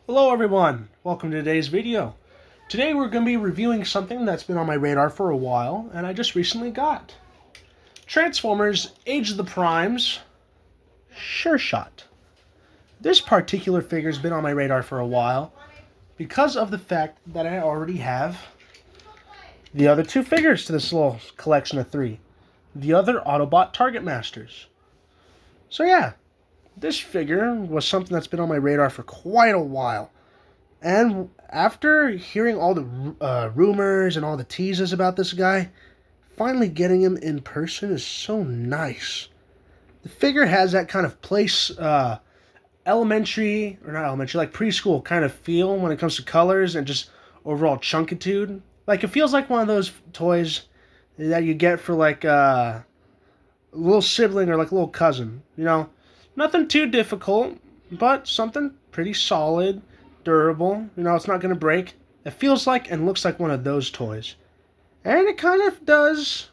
Hello everyone, welcome to today's video. Today we're going to be reviewing something that's been on my radar for a while and I just recently got. Transformers Age of the Primes Sureshot. This particular figure has been on my radar for a while because of the fact that I already have the other two figures to this little collection of three. The other Autobot Target Masters. So yeah, this figure was something that's been on my radar for quite a while. And after hearing all the rumors and all the teases about this guy, finally getting him in person is so nice. The figure has that kind of elementary, or not elementary, like preschool kind of feel when it comes to colors and just overall chunkitude. Like, it feels like one of those toys that you get for like a little sibling or like a little cousin, you know? Nothing too difficult, but something pretty solid, durable. You know, it's not going to break. It feels like and looks like one of those toys. And it kind of does,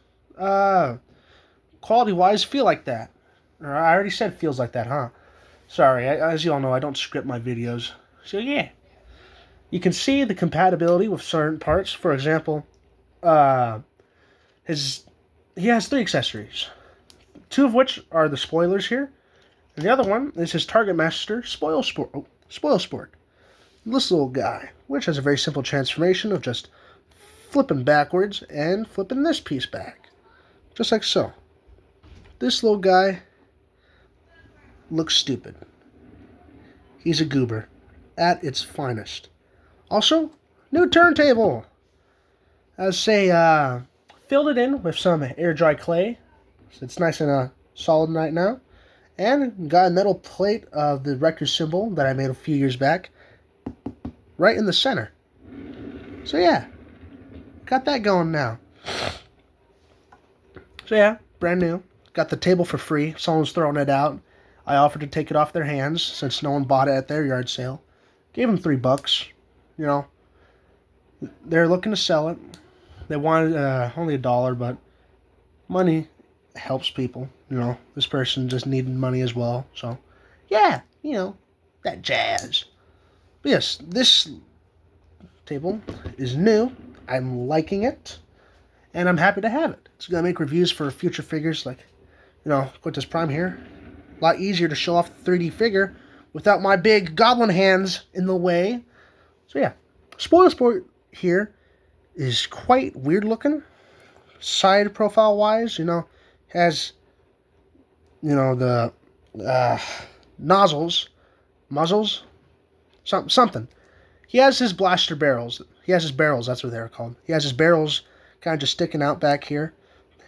quality-wise, feel like that. Or I already said feels like that, huh? Sorry, as you all know, I don't script my videos. So yeah. You can see the compatibility with certain parts. For example, he has three accessories. Two of which are the spoilers here. And the other one is his Target Master Spoil Sport. This little guy, which has a very simple transformation of just flipping backwards and flipping this piece back. Just like so. This little guy looks stupid. He's a goober at its finest. Also, new turntable. As say, filled it in with some air dry clay. So it's nice and solid right now. And got a metal plate of the Rector symbol that I made a few years back right in the center. So yeah, got that going now. So yeah, brand new. Got the table for free. Someone's throwing it out. I offered to take it off their hands since no one bought it at their yard sale. Gave them $3. You know, they're looking to sell it. They wanted only $1, but money helps people. You know, this person just needed money as well. So yeah, you know, that jazz. But yes, this table is new. I'm liking it, and I'm happy to have it. It's gonna make reviews for future figures, like, you know, Quintus Prime here. A lot easier to show off the 3D figure without my big goblin hands in the way. So yeah, Spoil Sport here is quite weird looking. Side profile wise, you know, has, you know, the muzzles, something. He has his blaster barrels. He has his barrels, that's what they're called. He has his barrels kind of just sticking out back here.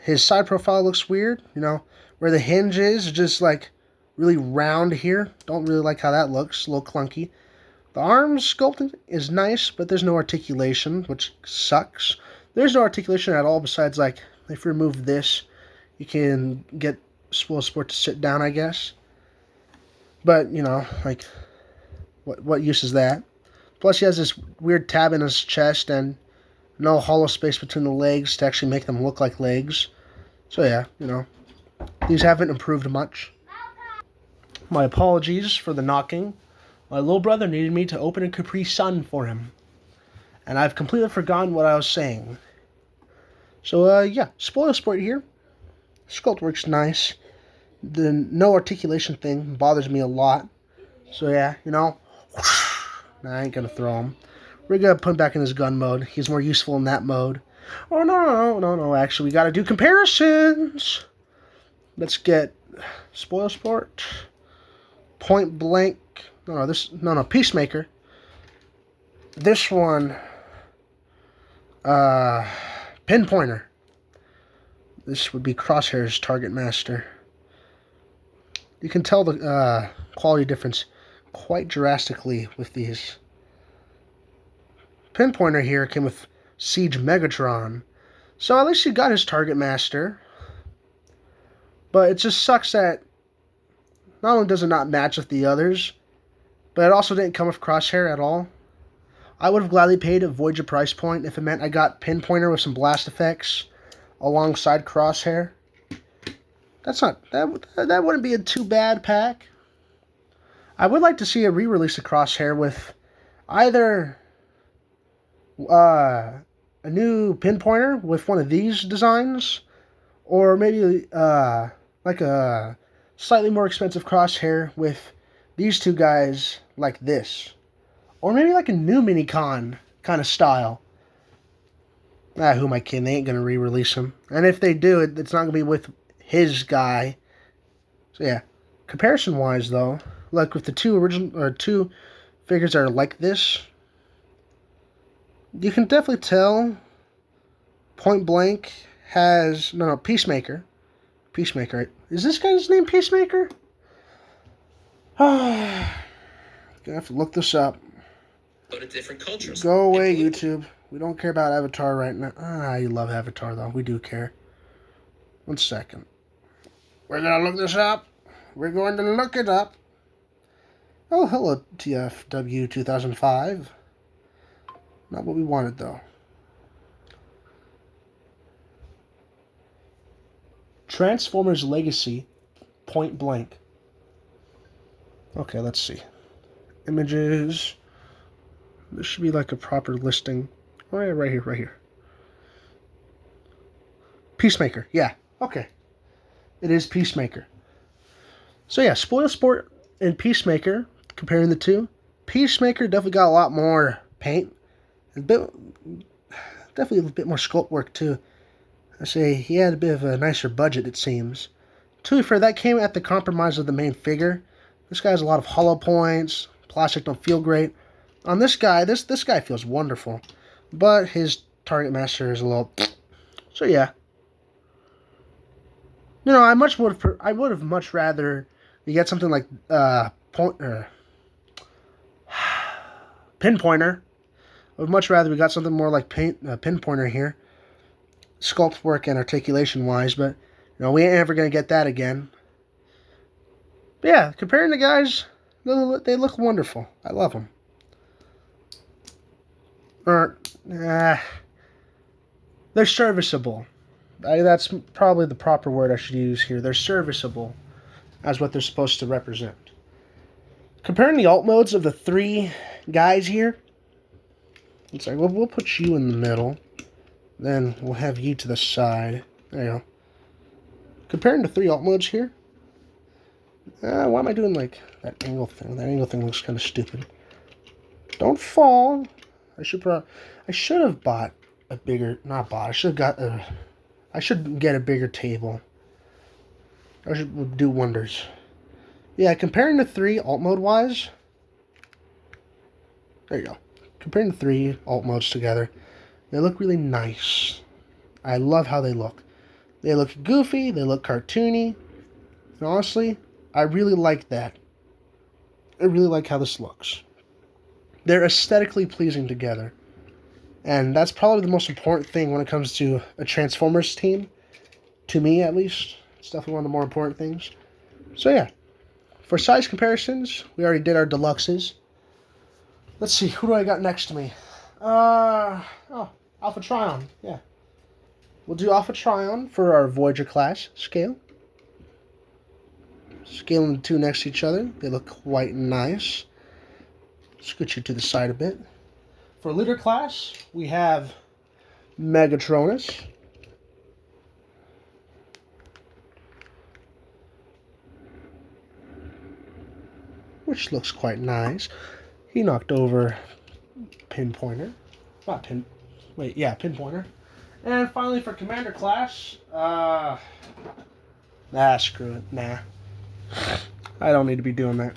His side profile looks weird, you know, where the hinge is just like really round here. Don't really like how that looks, a little clunky. The arm sculpting is nice, but there's no articulation, which sucks. There's no articulation at all besides, like, if you remove this, you can get Spoil Sport to sit down, I guess. But, you know, like, what use is that? Plus, he has this weird tab in his chest and no hollow space between the legs to actually make them look like legs. So, yeah, you know, these haven't improved much. My apologies for the knocking. My little brother needed me to open a Capri Sun for him. And I've completely forgotten what I was saying. So, yeah, Spoil Sport here. Sculpt works nice. The no articulation thing bothers me a lot. So, yeah, you know, I ain't gonna throw him. We're gonna put him back in his gun mode. He's more useful in that mode. Oh, no, actually, we gotta do comparisons. Let's get Spoil Sport, Point Blank. No, Peacemaker. This one, Pinpointer. This would be Crosshair's Target Master. You can tell the quality difference quite drastically with these. Pinpointer here came with Siege Megatron. So at least you got his Target Master. But it just sucks that not only does it not match with the others, but it also didn't come with Crosshair at all. I would have gladly paid a Voyager price point if it meant I got Pinpointer with some blast effects alongside Crosshair. That wouldn't be a too bad pack. I would like to see a re-release of Crosshair with either a new pinpointer with one of these designs, or maybe like a slightly more expensive crosshair with these two guys like this. Or maybe like a new Minicon kind of style. Who am I kidding? They ain't going to re-release him. And if they do, it's not going to be with his guy. So yeah. Comparison-wise, though, like with the two figures that are like this, you can definitely tell Point Blank has... No, Peacemaker. Peacemaker. Is this guy's name Peacemaker? Gonna have to look this up. Go to different cultures. Go away, YouTube. We don't care about Avatar right now. You love Avatar, though. We do care. 1 second. We're gonna look this up. We're going to look it up. Oh, hello, TFW 2005. Not what we wanted, though. Transformers Legacy, Point Blank. Okay, let's see. Images. This should be like a proper listing. Oh, yeah, right here. Peacemaker, yeah. Okay. It is Peacemaker. So yeah, Spoil Sport and Peacemaker, comparing the two. Peacemaker definitely got a lot more paint. Definitely a bit more sculpt work too. I say he had a bit of a nicer budget, it seems. To be fair, that came at the compromise of the main figure. This guy has a lot of hollow points. Plastic don't feel great. On this guy, this guy feels wonderful. But his target master is a little... So yeah. You know, I would have much rather you get something like Pinpointer. I would much rather we got something more like Pinpointer here. Sculpt work and articulation wise, but you know, we ain't ever gonna get that again. But yeah, comparing the guys, they look wonderful. I love them. They're serviceable. That's probably the proper word I should use here. They're serviceable as what they're supposed to represent. Comparing the alt modes of the three guys here, it's like, well, we'll put you in the middle. Then we'll have you to the side. There you go. Comparing the three alt modes here. Why am I doing like that angle thing? That angle thing looks kind of stupid. Don't fall. I should have bought a bigger... Not bought. I should get a bigger table. I should do wonders. Yeah, comparing the three alt mode wise. There you go. Comparing the three alt modes together. They look really nice. I love how they look. They look goofy. They look cartoony. And honestly, I really like that. I really like how this looks. They're aesthetically pleasing together. And that's probably the most important thing when it comes to a Transformers team. To me, at least. It's definitely one of the more important things. So yeah. For size comparisons, we already did our deluxes. Let's see, who do I got next to me? Alpha Trion, yeah. We'll do Alpha Trion for our Voyager class scale. Scaling the two next to each other. They look quite nice. Scoot you to the side a bit. For Leader class, we have Megatronus. Which looks quite nice. He knocked over Pinpointer. Pinpointer. And finally for Commander class, screw it. Nah. I don't need to be doing that.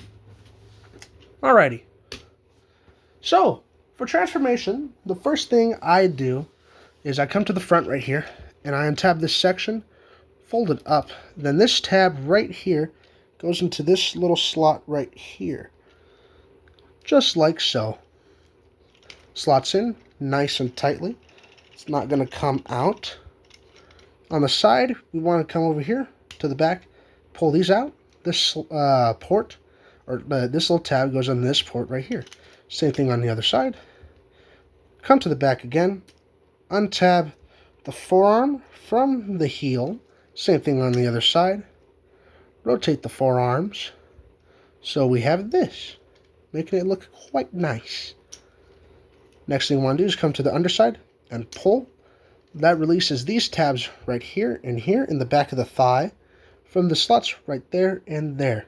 Alrighty. So, for transformation, the first thing I do is I come to the front right here, and I untab this section, fold it up. Then this tab right here goes into this little slot right here. Just like so. Slots in nice and tightly. It's not going to come out. On the side, we want to come over here to the back, pull these out. This port, or this little tab goes on this port right here. Same thing on the other side. Come to the back again, untab the forearm from the heel. Same thing on the other side. Rotate the forearms. So we have this, making it look quite nice. Next thing you want to do is come to the underside and pull. That releases these tabs right here and here in the back of the thigh from the slots right there and there.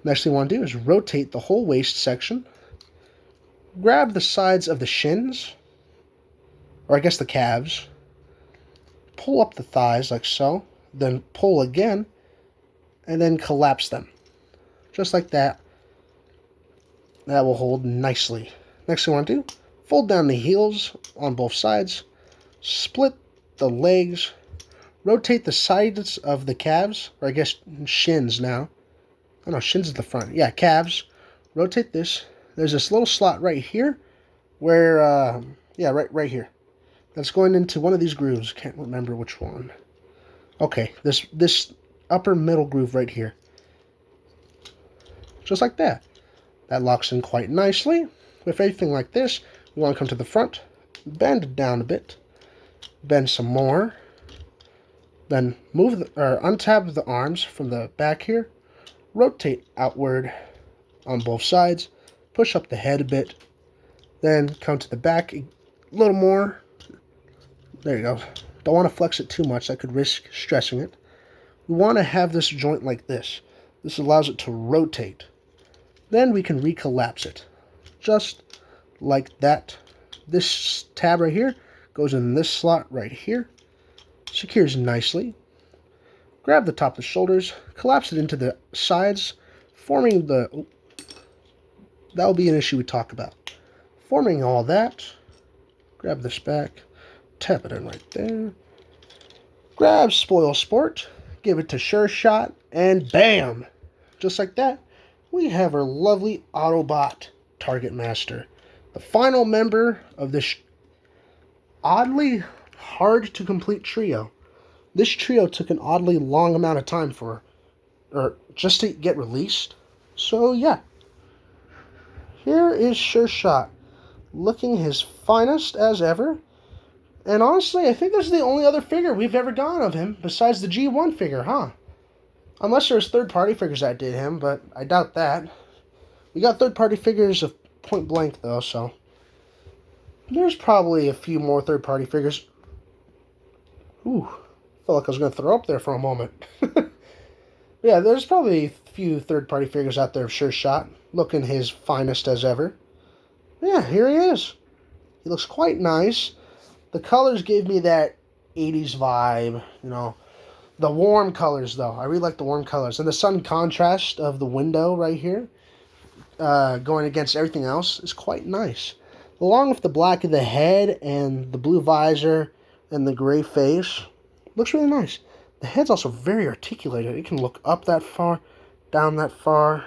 Next thing you want to do is rotate the whole waist section. Grab the sides of the shins, or I guess the calves. Pull up the thighs like so. Then pull again, and then collapse them. Just like that. That will hold nicely. Next thing you want to do, fold down the heels on both sides. Split the legs. Rotate the sides of the calves, or I guess shins now. Oh no, shins is the front. Yeah, calves. Rotate this. There's this little slot right here where, yeah, right here. That's going into one of these grooves. Can't remember which one. Okay, this upper middle groove right here. Just like that. That locks in quite nicely. With everything like this, we want to come to the front, bend it down a bit, bend some more, then untab the arms from the back here, rotate outward on both sides, push up the head a bit, then come to the back a little more. There you go. Don't want to flex it too much. That could risk stressing it. We want to have this joint like this. This allows it to rotate. Then we can recollapse it. Just like that. This tab right here goes in this slot right here. Secures nicely. Grab the top of the shoulders. Collapse it into the sides. Forming the... that will be an issue we talk about. Forming all that. Grab this back. Tap it in right there. Grab Spoil Sport. Give it to Sureshot. And bam! Just like that. We have our lovely Autobot Target Master. The final member of this oddly hard to complete trio. This trio took an oddly long amount of time just to get released. So yeah. Here is Sureshot, looking his finest as ever. And honestly, I think this is the only other figure we've ever gotten of him besides the G1 figure, huh? Unless there's third-party figures that did him, but I doubt that. We got third-party figures of Point Blank, though, so... there's probably a few more third-party figures. Ooh, felt like I was going to throw up there for a moment. Yeah, there's probably a few third-party figures out there of Sureshot, looking his finest as ever. Yeah, here he is. He looks quite nice. The colors gave me that 80s vibe, you know. The warm colors, though. I really like the warm colors. And the sun contrast of the window right here, going against everything else, is quite nice. Along with the black of the head and the blue visor and the gray face, looks really nice. The head's also very articulated. It can look up that far, down that far,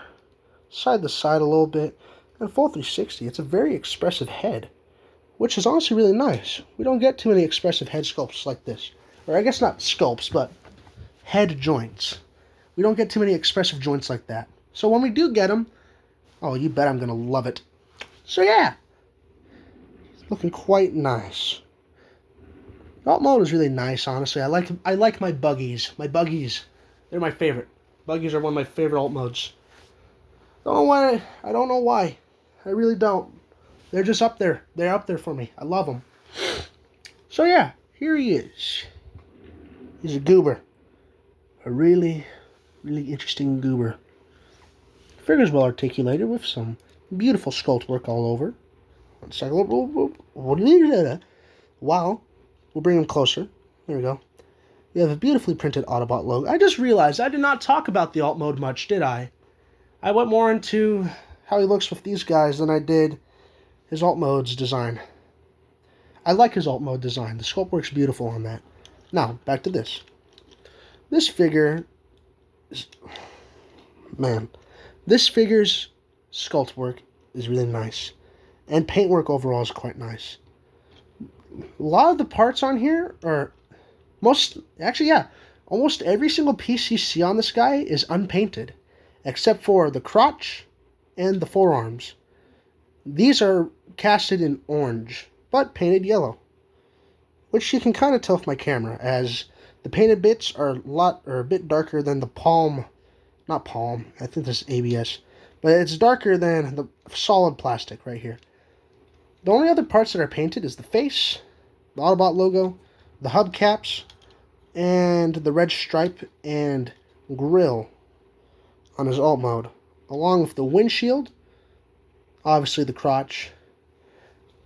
side to side a little bit, and full 360. It's a very expressive head, which is honestly really nice. We don't get too many expressive head sculpts like this. Or I guess not sculpts, but head joints. We don't get too many expressive joints like that. So when we do get them, oh, you bet I'm going to love it. So yeah, it's looking quite nice. Alt mode is really nice, honestly. I like my buggies. My buggies, they're my favorite. Buggies are one of my favorite alt modes. Don't know why. I don't know why. I really don't. They're just up there. They're up there for me. I love them. So yeah, here he is. He's a goober. A really, really interesting goober. Figure's well articulated with some beautiful sculpt work all over. One second. Wow. We'll bring him closer. There we go. We have a beautifully printed Autobot logo. I just realized I did not talk about the alt mode much, did I? I went more into how he looks with these guys than I did his alt mode's design. I like his alt mode design. The sculpt works beautiful on that. Now, back to this. This figure is... man. This figure's sculpt work is really nice. And paintwork overall is quite nice. A lot of the parts on here are... almost every single piece you see on this guy is unpainted. Except for the crotch and the forearms. These are casted in orange, but painted yellow. Which you can kind of tell with my camera, as the painted bits are a bit darker than the palm. Not palm, I think this is ABS. But it's darker than the solid plastic right here. The only other parts that are painted is the face, the Autobot logo, the hubcaps, and the red stripe and grill on his alt mode, along with the windshield, obviously the crotch,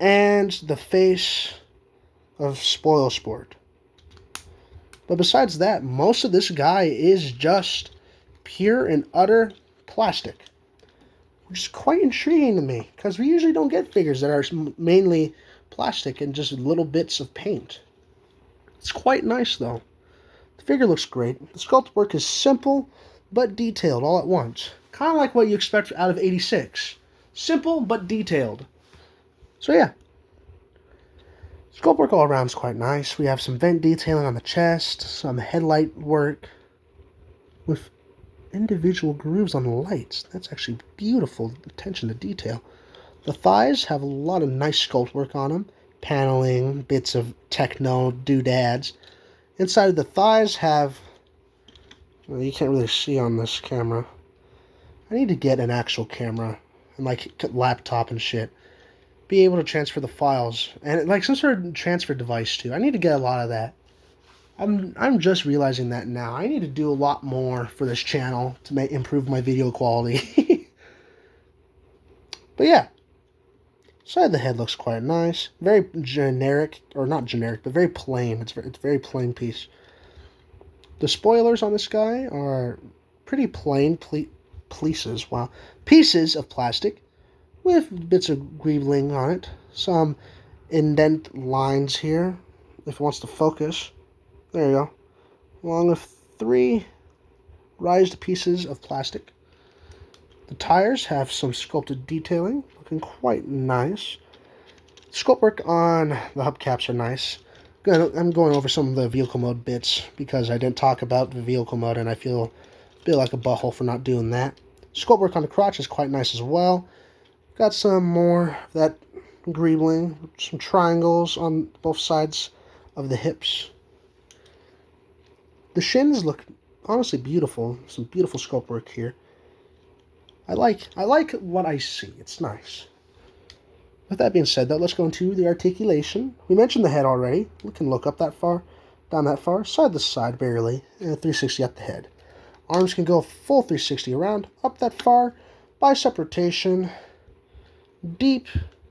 and the face of Spoil Sport. But besides that, most of this guy is just pure and utter plastic, which is quite intriguing to me, because we usually don't get figures that are mainly plastic and just little bits of paint. It's quite nice, though. The figure looks great. The sculpt work is simple, but detailed all at once. Kind of like what you expect out of 86. Simple, but detailed. So yeah. Sculpt work all around is quite nice. We have some vent detailing on the chest, some headlight work with individual grooves on the lights. That's actually beautiful attention to detail. The thighs have a lot of nice sculpt work on them. Paneling, bits of techno doodads. Inside of the thighs have... Well, you can't really see on this camera. I need to get an actual camera and like laptop and shit. Be able to transfer the files and like some sort of transfer device too. I need to get a lot of that. I'm just realizing that now. I need to do a lot more for this channel to improve my video quality. But yeah, side of the head looks quite nice. Very generic, or not generic, but very plain. It's a very plain piece. The spoilers on this guy are pretty plain pieces. Wow, pieces of plastic with bits of greebling on it. Some indent lines here, if it wants to focus. There you go. Along with 3 raised pieces of plastic. The tires have some sculpted detailing, looking quite nice. Sculpt work on the hubcaps are nice. I'm going over some of the vehicle mode bits because I didn't talk about the vehicle mode and I feel a bit like a butthole for not doing that. Sculpt work on the crotch is quite nice as well. Got some more of that greebling, some triangles on both sides of the hips. The shins look honestly beautiful. Some beautiful sculpt work here. I like what I see. It's nice. With that being said, though, let's go into the articulation. We mentioned the head already. We can look up that far, down that far, side to side barely, and 360 at the head. Arms can go full 360 around, up that far, bicep rotation, deep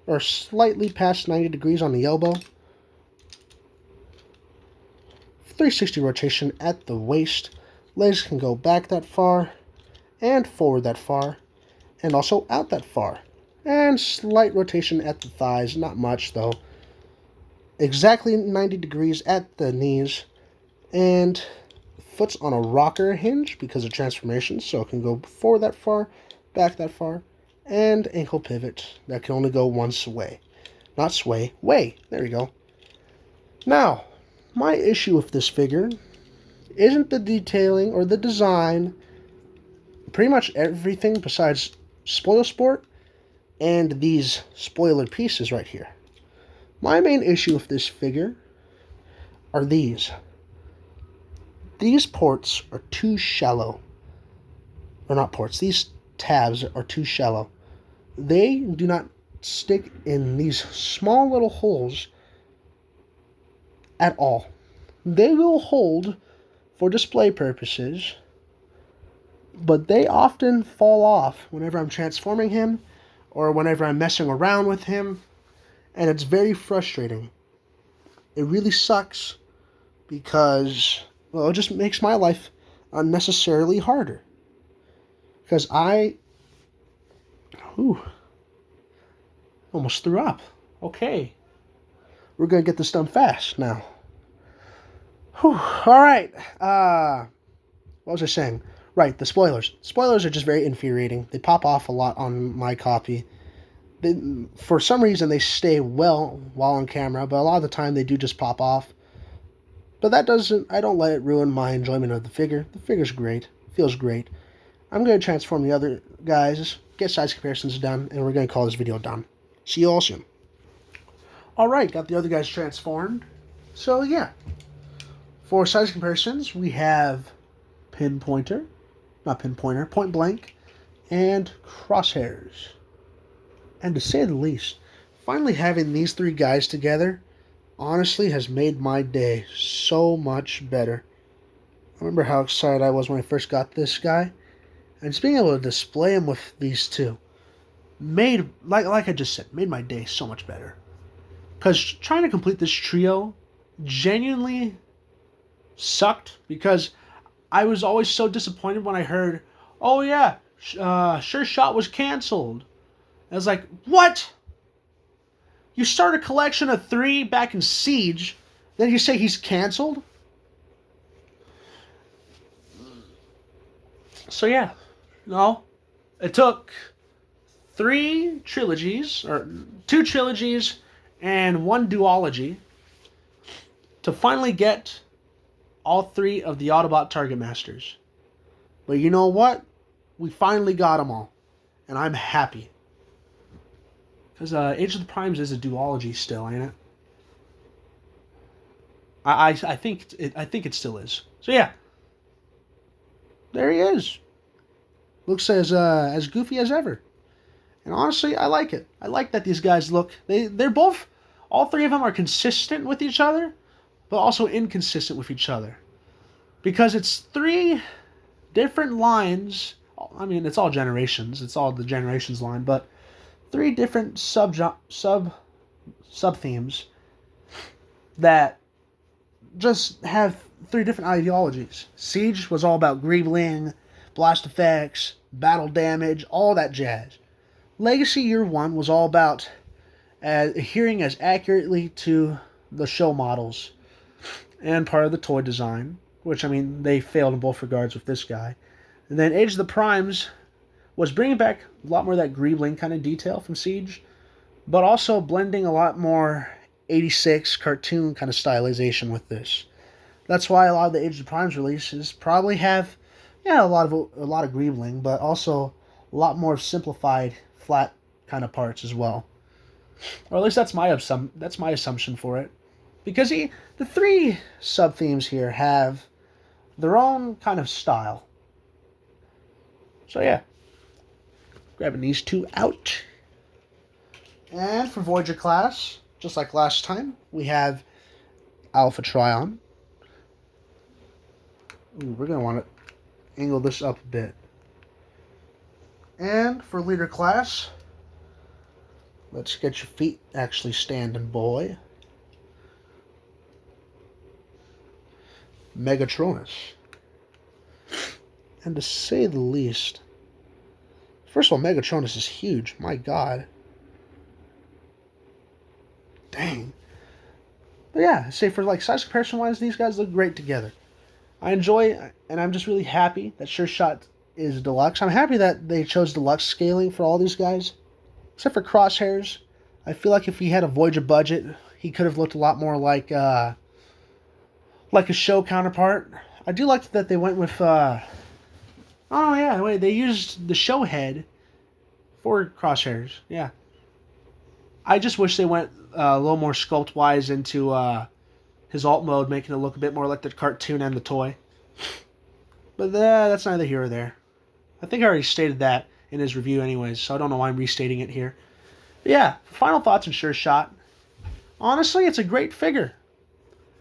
or slightly past 90 degrees on the elbow. 360 rotation at the waist. Legs can go back that far and forward that far and also out that far. And slight rotation at the thighs, not much though. Exactly 90 degrees at the knees. And foot's on a rocker hinge because of transformation, so it can go forward that far, back that far. And ankle pivot that can only go once way. Not sway, way. There you go. Now, my issue with this figure isn't the detailing or the design. Pretty much everything besides Spoil Sport and these spoiler pieces right here. My main issue with this figure are these. These ports are too shallow. Or not ports, these tabs are too shallow. They do not stick in these small little holes at all. They will hold for display purposes, but they often fall off whenever I'm transforming him or whenever I'm messing around with him, and it's very frustrating. It really sucks because, well, it just makes my life unnecessarily harder. Because almost threw up. Okay. We're going to get this done fast now. Alright. What was I saying? Right, the spoilers. Spoilers are just very infuriating. They pop off a lot on my copy. For some reason, they stay well while on camera, but a lot of the time they do just pop off. But I don't let it ruin my enjoyment of the figure. The figure's great. Feels great. I'm going to transform the other guys, get size comparisons done, and we're going to call this video done. See you all soon. Alright, got the other guys transformed. So yeah. For size comparisons, we have Point Blank, and Crosshairs. And to say the least, finally having these three guys together honestly has made my day so much better. I remember how excited I was when I first got this guy, and just being able to display him with these two made, like I just said, made my day so much better. Because trying to complete this trio genuinely sucked, because I was always so disappointed when I heard, oh yeah, Sureshot was canceled. I was like, what? You start a collection of 3 back in Siege, then you say he's canceled? So yeah, no. It took 3 trilogies, or 2 trilogies and 1 duology to finally get all 3 of the Autobot Target Masters. But you know what? We finally got them all. And I'm happy. Because Age of the Primes is a duology still, ain't it? I think it still is. So yeah. There he is. Looks as goofy as ever. And honestly, I like it. I like that these guys look... They're both... All 3 of them are consistent with each other, but also inconsistent with each other. Because it's 3 different lines. I mean, it's all generations. It's all the generations line, but 3 different sub themes that just have 3 different ideologies. Siege was all about greebling, blast effects, battle damage, all that jazz. Legacy Year 1 was all about adhering as accurately to the show models and part of the toy design, which, I mean, they failed in both regards with this guy. And then Age of the Primes was bringing back a lot more of that greebling kind of detail from Siege, but also blending a lot more 86 cartoon kind of stylization with this. That's why a lot of the Age of the Primes releases probably have, a lot of greebling, but also a lot more simplified, flat kind of parts as well. Or at least that's my assumption for it, because the 3 sub themes here have their own kind of style. So yeah, grabbing these 2 out. And for Voyager class, just like last time, we have Alpha Trion. Ooh, we're going to want to angle this up a bit. And for Leader class, let's get your feet actually standing, boy. Megatronus. And to say the least, first of all, Megatronus is huge. My God. Dang. But yeah, say for like size comparison wise, these guys look great together. I enjoy, and I'm just really happy that Sureshot is deluxe. I'm happy that they chose deluxe scaling for all these guys, except for Crosshairs. I feel like if he had a Voyager budget, he could have looked a lot more like a show counterpart. I do like that they went with. Oh yeah, wait, they used the show head for Crosshairs. Yeah. I just wish they went a little more sculpt-wise into his alt mode, making it look a bit more like the cartoon and the toy. But that's neither here or there. I think I already stated that in his review anyways, so I don't know why I'm restating it here. But yeah, final thoughts on Sureshot. Honestly, it's a great figure.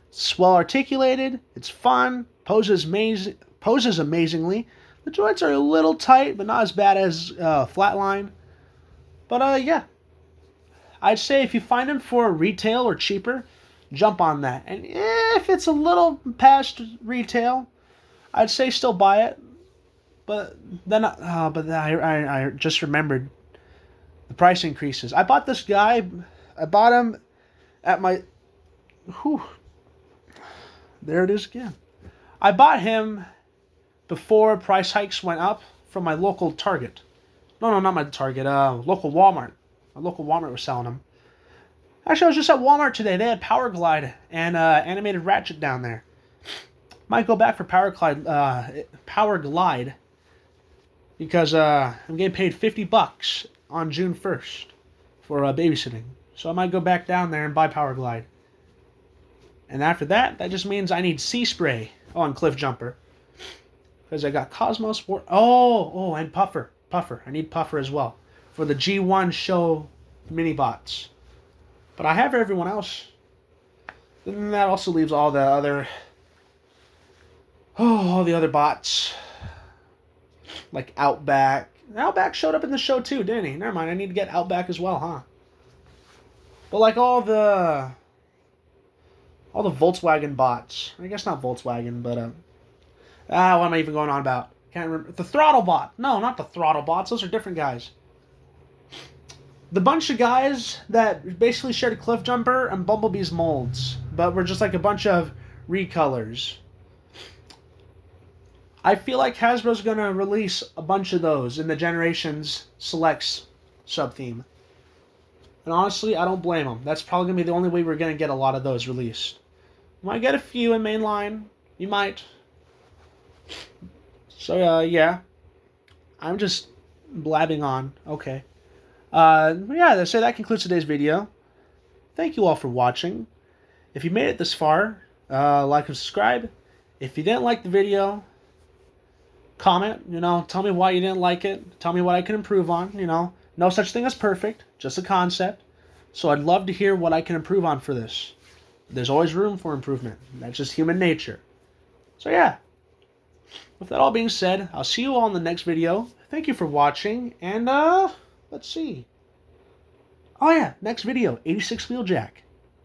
It's well articulated, it's fun, poses amazingly. The joints are a little tight, but not as bad as Flatline. But yeah, I'd say if you find them for retail or cheaper, jump on that. And if it's a little past retail, I'd say still buy it. But then, I just remembered the price increases. I bought this guy. I bought him at my. Whew, there it is again. I bought him before price hikes went up from my local Target. No, not my Target. Local Walmart. My local Walmart was selling them. Actually, I was just at Walmart today. They had Power Glide and animated Ratchet down there. Might go back for Power Glide because I'm getting paid $50 on June 1st for babysitting. So I might go back down there and buy Power Glide. And after that, that just means I need Sea Spray on Cliff Jumper. Because I got Cosmos War. Oh, and Puffer. I need Puffer as well for the G1 show mini bots. But I have everyone else. And that also leaves all the other bots. Like Outback. Outback showed up in the show too, didn't he? Never mind, I need to get Outback as well, huh? But like all the Volkswagen bots. I guess not Volkswagen, but what am I even going on about? Can't remember. The Throttle Bot. No, not the Throttle Bots. Those are different guys. The bunch of guys that basically shared a Cliff Jumper and Bumblebee's molds, but were just like a bunch of recolors. I feel like Hasbro's going to release a bunch of those in the Generations Selects sub-theme. And honestly, I don't blame them. That's probably going to be the only way we're going to get a lot of those released. You might get a few in mainline. You might. So, yeah. I'm just blabbing on. Okay. Yeah, so that concludes today's video. Thank you all for watching. If you made it this far, like and subscribe. If you didn't like the video, comment, tell me why you didn't like it. Tell me what I can improve on, No such thing as perfect, just a concept. So I'd love to hear what I can improve on for this. There's always room for improvement. That's just human nature. So yeah. With that all being said, I'll see you all in the next video. Thank you for watching, and let's see. Oh yeah, next video, 86 Wheeljack.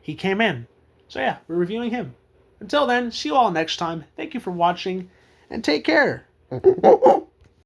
He came in. So yeah, we're reviewing him. Until then, see you all next time. Thank you for watching, and take care.